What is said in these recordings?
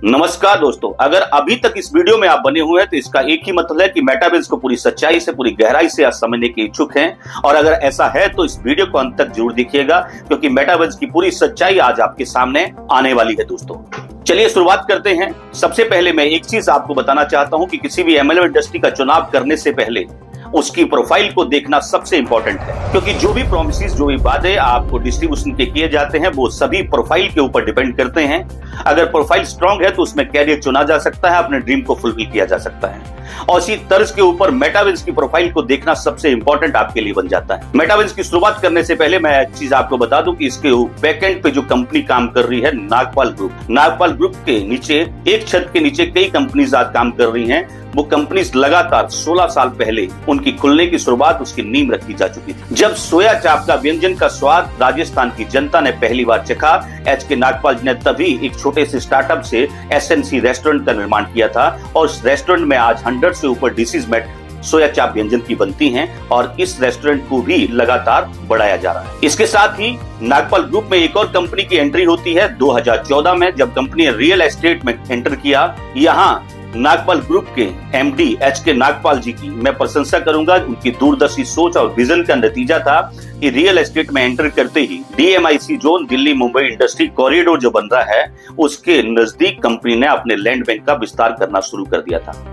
नमस्कार दोस्तों, अगर अभी तक इस वीडियो में आप बने हुए हैं तो इसका एक ही मतलब है कि मेटावर्स को पूरी सच्चाई से, पूरी गहराई से आप समझने के इच्छुक हैं। और अगर ऐसा है तो इस वीडियो को अंत तक जरूर देखिएगा, क्योंकि मेटावर्स की पूरी सच्चाई आज आपके सामने आने वाली है। दोस्तों चलिए शुरुआत करते हैं। सबसे पहले मैं एक चीज आपको बताना चाहता हूं कि किसी भी एमएलएम इंडस्ट्री का चुनाव करने से पहले उसकी प्रोफाइल को देखना सबसे इंपॉर्टेंट है, क्योंकि जो भी प्रोमिसेस, जो भी वादे आपको डिस्ट्रीब्यूशन के किए जाते हैं वो सभी प्रोफाइल के ऊपर डिपेंड करते हैं। अगर प्रोफाइल स्ट्रांग है तो उसमें कैरियर चुना जा सकता है, अपने ड्रीम को फुलफिल किया जा सकता है। और इसी तर्ज के ऊपर मेटावर्स की प्रोफाइल को देखना सबसे इंपॉर्टेंट आपके लिए बन जाता है। मेटावर्स की शुरुआत करने से पहले मैं एक चीज आपको बता दूं कि इसके बैकएंड पे जो कंपनी काम कर रही है, नागपाल ग्रुप के नीचे, एक छत के नीचे कई कंपनीज आज काम कर रही हैं। वो कंपनीज लगातार 16 साल पहले उनकी खुलने की शुरुआत, उसकी नींव रखी जा चुकी थी। जब सोया चाप का व्यंजन का स्वाद राजस्थान की जनता ने पहली बार चखा, एच.के. नागपाल जी ने तभी एक छोटे से स्टार्टअप से एसएनसी रेस्टोरेंट का निर्माण किया था। और उस रेस्टोरेंट में आज 100 से ऊपर डिशेज में सोया चाप व्यंजन की बनती हैं और इस रेस्टोरेंट को भी लगातार बढ़ाया जा रहा है। इसके साथ ही नागपाल ग्रुप में एक और कंपनी की एंट्री होती है 2014 में, जब कंपनी ने रियल एस्टेट में एंटर किया। यहाँ नागपाल ग्रुप के एमडी एच.के. नागपाल जी की मैं प्रशंसा करूंगा। उनकी दूरदर्शी सोच और विजन का नतीजा था कि रियल एस्टेट में एंटर करते ही DMIC zone, Delhi Mumbai industry corridor जो बन रहा है, उसके नजदीक कंपनी ने अपने लैंड बैंक का विस्तार करना शुरू कर दिया था।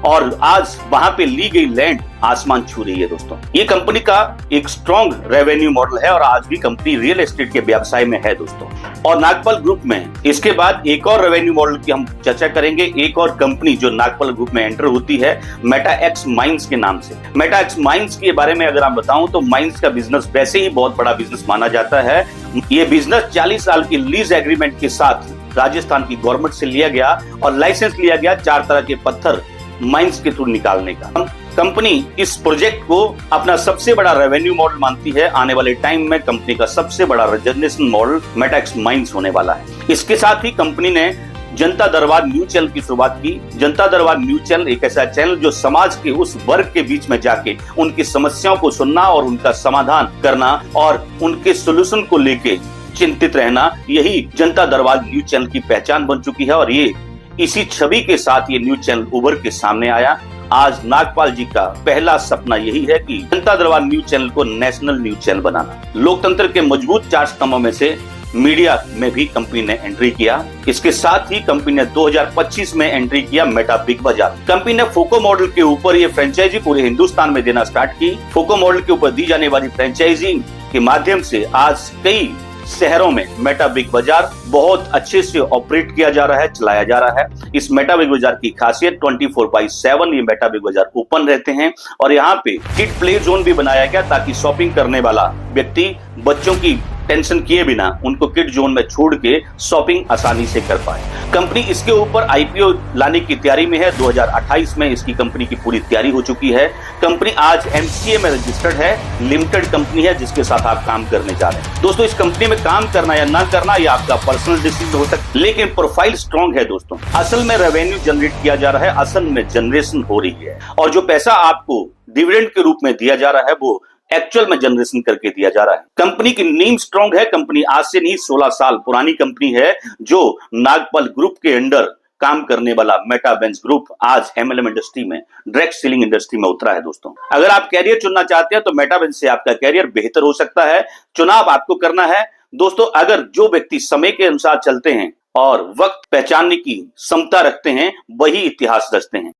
और आज वहां पे ली गई लैंड आसमान छू रही है। दोस्तों ये कंपनी का एक स्ट्रॉन्ग रेवेन्यू मॉडल है और आज भी कंपनी रियल एस्टेट के व्यवसाय में है। दोस्तों और नागपाल ग्रुप में इसके बाद एक और रेवेन्यू मॉडल की हम चर्चा करेंगे। एक और कंपनी जो नागपाल ग्रुप में एंटर होती है मेटाएक्स माइंस के नाम से। मेटाएक्स माइंस के बारे में अगर आप बताऊं तो माइंस का बिजनेस वैसे ही बहुत बड़ा बिजनेस माना जाता है। ये बिजनेस 40 साल की लीज एग्रीमेंट के साथ राजस्थान की गवर्नमेंट से लिया गया और लाइसेंस लिया गया 4 तरह के पत्थर माइंस के थ्रू निकालने का। कंपनी इस प्रोजेक्ट को अपना सबसे बड़ा रेवेन्यू मॉडल मानती है। आने वाले टाइम में कंपनी का सबसे बड़ा जनरेशन मॉडल मेटाएक्स माइंस होने वाला है। इसके साथ ही कंपनी ने जनता दरबार न्यूज चैनल की शुरुआत की। जनता दरबार न्यूज चैनल एक ऐसा चैनल जो समाज के उस वर्ग के बीच में जाके उनकी समस्याओं को सुनना और उनका समाधान करना और उनके सोल्यूशन को लेके चिंतित रहना, यही जनता दरबार न्यूज चैनल की पहचान बन चुकी है। और ये इसी छवि के साथ ये न्यूज चैनल उभर के सामने आया। आज नागपाल जी का पहला सपना यही है कि जनता दरबार न्यूज चैनल को नेशनल न्यूज चैनल बनाना। लोकतंत्र के मजबूत 4 स्तंभों में से मीडिया में भी कंपनी ने एंट्री किया। इसके साथ ही कंपनी ने 2025 में एंट्री किया मेटा बिग बाजार। कंपनी ने फोको मॉडल के ऊपर ये फ्रेंचाइजी पूरे हिंदुस्तान में देना स्टार्ट की। फोको मॉडल के ऊपर दी जाने वाली फ्रेंचाइजी के माध्यम से आज कई शहरों में मेटा बिग बाजार बहुत अच्छे से ऑपरेट किया जा रहा है, चलाया जा रहा है। इस मेटा बिग बाजार की खासियत 24/7 ये मेटा बिग बाजार ओपन रहते हैं। और यहाँ पे किड प्ले जोन भी बनाया गया ताकि शॉपिंग करने वाला व्यक्ति बच्चों की टेंशन किए बिना उनको किड जोन में छोड़ के शॉपिंग आसानी से कर पाए। कंपनी इसके ऊपर आईपीओ लाने की तैयारी में है। 2028 में इसकी कंपनी की पूरी तैयारी हो चुकी है। कंपनी आज एमसीए में रजिस्टर्ड है, लिमिटेड कंपनी है जिसके साथ आप काम करने जा रहे हैं। दोस्तों इस कंपनी में काम करना या ना करना ये आपका पर्सनल डिसीजन हो सकता है, लेकिन प्रोफाइल स्ट्रांग है। दोस्तों असल में रेवेन्यू जनरेट किया जा रहा है, असल में जनरेशन हो रही है। और जो पैसा आपको डिविडेंड के रूप में दिया जा रहा है वो एक्चुअल में जनरेशन करके दिया जा रहा है। कंपनी की नींव स्ट्रांग है। कंपनी आज से नहीं 16 साल पुरानी कंपनी है जो नागपाल ग्रुप के अंडर काम करने वाला मेटावर्स ग्रुप आज एमएलएम इंडस्ट्री में, डायरेक्ट सेलिंग इंडस्ट्री में उतरा है। दोस्तों अगर आप कैरियर चुनना चाहते हैं तो मेटावर्स से आपका कैरियर बेहतर हो सकता है। चुनाव आपको करना है। दोस्तों अगर जो व्यक्ति समय के अनुसार चलते हैं और वक्त पहचानने की क्षमता रखते हैं वही इतिहास रचते हैं।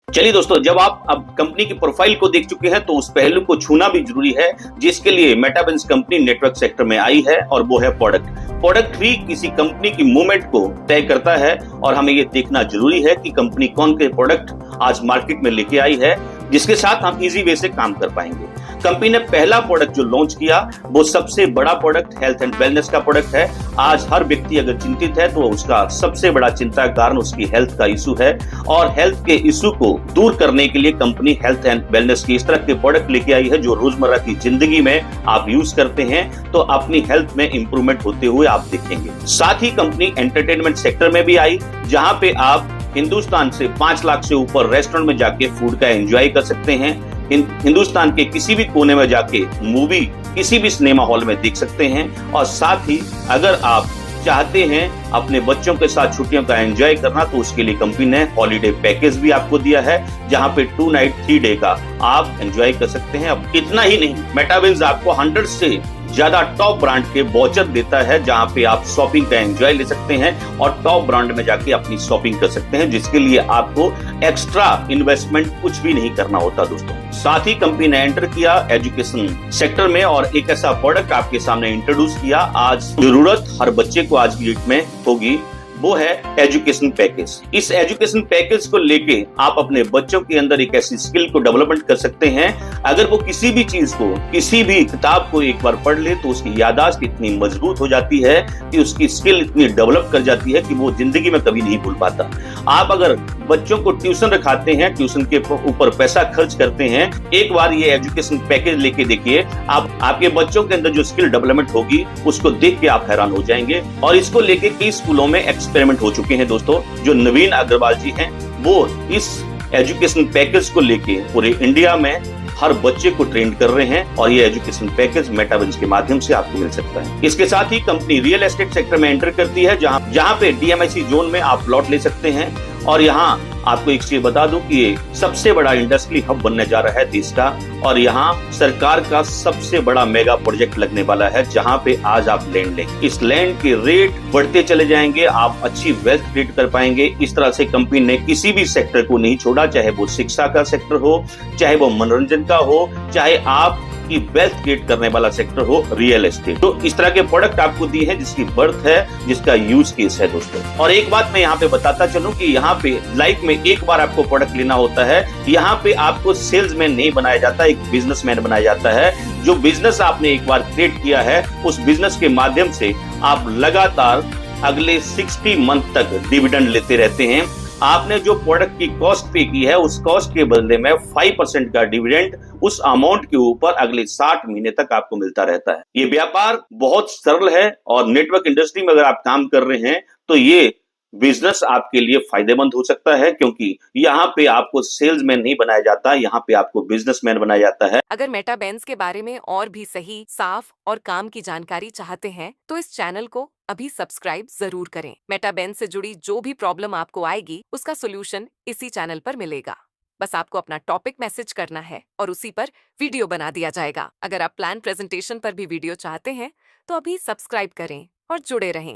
चलिए दोस्तों, जब आप अब कंपनी की प्रोफाइल को देख चुके हैं तो उस पहलू को छूना भी जरूरी है जिसके लिए मेटावर्स कंपनी नेटवर्क सेक्टर में आई है, और वो है प्रोडक्ट भी किसी कंपनी की मूवमेंट को तय करता है। और हमें ये देखना जरूरी है कि कंपनी कौन से प्रोडक्ट आज मार्केट में लेके आई है जिसके साथ हम इजी वे से काम कर पाएंगे। कंपनी ने पहला प्रोडक्ट जो लॉन्च किया वो सबसे बड़ा प्रोडक्ट हेल्थ एंड वेलनेस का प्रोडक्ट है। आज हर व्यक्ति अगर चिंतित है तो उसका सबसे बड़ा चिंता का कारण उसकी हेल्थ का इशू है। और हेल्थ के इशू को दूर करने के लिए कंपनी हेल्थ एंड वेलनेस की इस तरह के प्रोडक्ट लेके आई है जो रोजमर्रा की जिंदगी में आप यूज करते हैं तो अपनी हेल्थ में इंप्रूवमेंट होते हुए आप देखेंगे। साथ ही कंपनी एंटरटेनमेंट सेक्टर में भी आई, जहां पे आप हिंदुस्तान से 5 लाख से ऊपर रेस्टोरेंट में जाके फूड का एंजॉय कर सकते हैं। हिंदुस्तान के किसी भी कोने में जाके मूवी किसी भी सिनेमा हॉल में देख सकते हैं। और साथ ही अगर आप चाहते हैं अपने बच्चों के साथ छुट्टियों का एंजॉय करना, तो उसके लिए कंपनी ने हॉलीडे पैकेज भी आपको दिया है, जहां पे 2 नाइट 3 डे का आप एंजॉय कर सकते हैं। अब इतना ही नहीं, मेटाविंज आपको 100 से ज्यादा टॉप ब्रांड के वॉचर देता है, जहां पे आप शॉपिंग का एंजॉय ले सकते हैं और टॉप ब्रांड में जाके अपनी शॉपिंग कर सकते हैं, जिसके लिए आपको एक्स्ट्रा इन्वेस्टमेंट कुछ भी नहीं करना होता दोस्तों। साथ ही कंपनी ने एंटर किया एजुकेशन सेक्टर में और एक ऐसा प्रोडक्ट आपके सामने इंट्रोड्यूस किया आज जरूरत हर बच्चे को आज की डेट में होगी, वो है एजुकेशन पैकेज। इस एजुकेशन पैकेज को लेके आप अपने बच्चों के अंदर एक ऐसी स्किल को डेवलपमेंट कर सकते हैं, अगर वो किसी भी चीज को, किसी भी किताब को एक बार पढ़ ले तो उसकी याददाश्त इतनी मजबूत हो जाती है कि उसकी स्किल इतनी डेवलप कर जाती है कि वो जिंदगी में कभी नहीं भूल पाता। आप अगर बच्चों को ट्यूशन रखाते हैं, ट्यूशन के ऊपर पैसा खर्च करते हैं, एक बार ये एजुकेशन पैकेज लेके देखिए, आपके बच्चों के अंदर जो स्किल डेवलपमेंट होगी उसको देख के आप हैरान हो जाएंगे। और इसको लेके कई स्कूलों में एक्सपेरिमेंट हो चुके हैं दोस्तों। जो नवीन अग्रवाल जी हैं वो इस एजुकेशन पैकेज को लेके पूरे इंडिया में हर बच्चे को ट्रेन कर रहे हैं और ये एजुकेशन पैकेज मेटाविंज के माध्यम से आपको मिल सकता है। इसके साथ ही कंपनी रियल एस्टेट सेक्टर में एंटर करती है, जहां पे डीएमआईसी जोन में आप प्लॉट ले सकते हैं। और यहाँ आपको एक चीज बता दूं कि ये सबसे बड़ा इंडस्ट्री हब बनने जा रहा है देश का, और यहाँ सरकार का सबसे बड़ा मेगा प्रोजेक्ट लगने वाला है, जहाँ पे आज आप लैंड लेंगे, इस लैंड के रेट बढ़ते चले जाएंगे, आप अच्छी वेल्थ क्रिएट कर पाएंगे। इस तरह से कंपनी ने किसी भी सेक्टर को नहीं छोड़ा, चाहे वो शिक्षा का सेक्टर हो, चाहे वो मनोरंजन का हो, चाहे आप की वेल्थ क्रिएट करने वाला सेक्टर हो रियल एस्टेट। तो इस तरह के प्रोडक्ट आपको दिए हैं जिसकी बर्थ है, जिसका यूज केस है दोस्तों। और एक बात मैं यहाँ पे बताता चलूं कि यहाँ पे लाइफ में एक बार आपको प्रोडक्ट लेना होता है। यहाँ पे आपको सेल्समैन नहीं बनाया जाता, एक बिजनेसमैन बनाया जाता है। जो बिजनेस आपने एक बार क्रिएट किया है, उस बिजनेस के माध्यम से आप लगातार अगले 60 मंथ तक डिविडेंड लेते रहते हैं। आपने जो प्रोडक्ट की कॉस्ट पे की है, उस कॉस्ट के बदले में 5% का डिविडेंड उस अमाउंट के ऊपर अगले 60 महीने तक आपको मिलता रहता है। ये व्यापार बहुत सरल है और नेटवर्क इंडस्ट्री में अगर आप काम कर रहे हैं तो ये बिजनेस आपके लिए फायदेमंद हो सकता है, क्योंकि यहाँ पे आपको सेल्समैन नहीं बनाया जाता, यहाँ पे आपको बिजनेसमैन बनाया जाता है। अगर मेटाबेंज के बारे में और भी सही, साफ और काम की जानकारी चाहते हैं तो इस चैनल को अभी सब्सक्राइब जरूर करें। मेटाबेंज से जुड़ी जो भी प्रॉब्लम आपको आएगी उसका सोल्यूशन इसी चैनल पर मिलेगा। बस आपको अपना टॉपिक मैसेज करना है और उसी पर वीडियो बना दिया जाएगा। अगर आप प्लान प्रेजेंटेशन पर भी वीडियो चाहते हैं तो अभी सब्सक्राइब करें और जुड़े रहें।